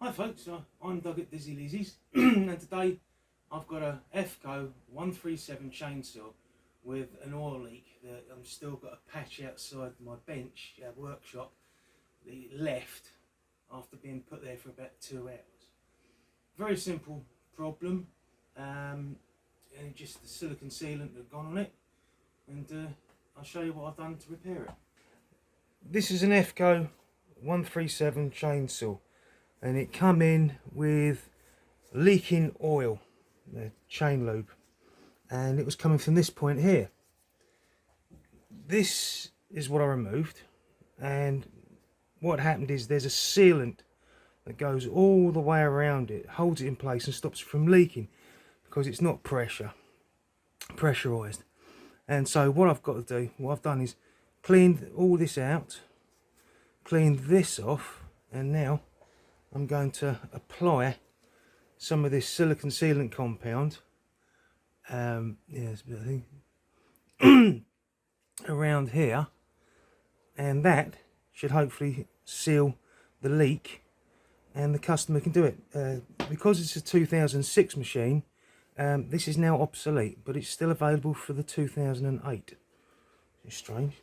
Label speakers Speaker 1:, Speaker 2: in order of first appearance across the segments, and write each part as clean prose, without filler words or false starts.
Speaker 1: Hi folks, I'm Doug at Dizzy Lizzie's and today I've got a Efco 137 chainsaw with an oil leak that I'm still got a patch outside my bench, workshop, that left after being put there for about 2 hours. Very simple problem, and just the silicone sealant that had gone on it, and I'll show you what I've done to repair it. This is an Efco 137 chainsaw. And it come in with leaking oil, the chain lube, and it was coming from this point here. This is what I removed, and what happened is there's a sealant that goes all the way around it, holds it in place and stops it from leaking because it's not pressurized. And so what I've got to do, what I've done is cleaned all this out, cleaned this off, and now I'm going to apply some of this silicone sealant compound around here, and that should hopefully seal the leak and the customer can do it. Because it's a 2006 machine, this is now obsolete, but it's still available for the 2008. It's strange.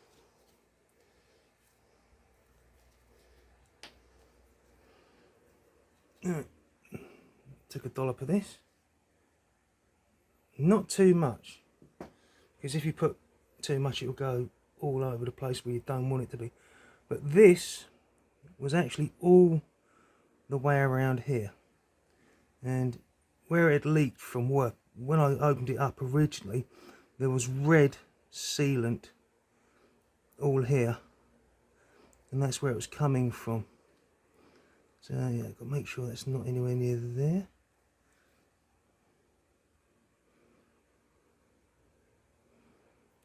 Speaker 1: Took a dollop of this, not too much, because if you put too much it will go all over the place where you don't want it to be, but this was actually all the way around here, and where it leaked from work, when I opened it up originally there was red sealant all here, and that's where it was coming from. So yeah, I've got to make sure that's not anywhere near there.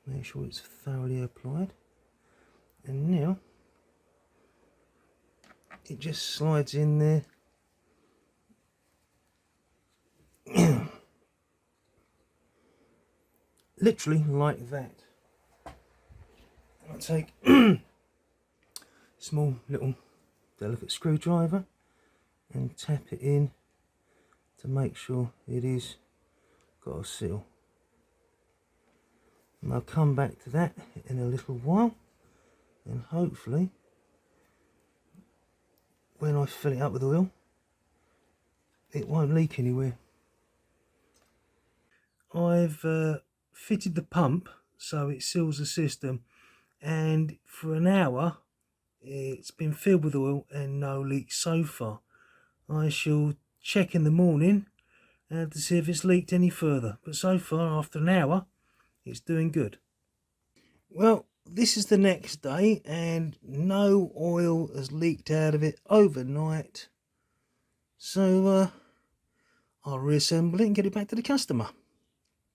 Speaker 1: Make sure it's thoroughly applied. And now it just slides in there. Literally like that. I'll take small little delicate screwdriver and tap it in to make sure it is got a seal, and I'll come back to that in a little while, and hopefully when I fill it up with oil it won't leak anywhere. I've fitted the pump so it seals the system, and for an hour it's been filled with oil and no leaks so far. I shall check in the morning to see if it's leaked any further, but so far after an hour it's doing good. Well, this is the next day and no oil has leaked out of it overnight, so I'll reassemble it and get it back to the customer.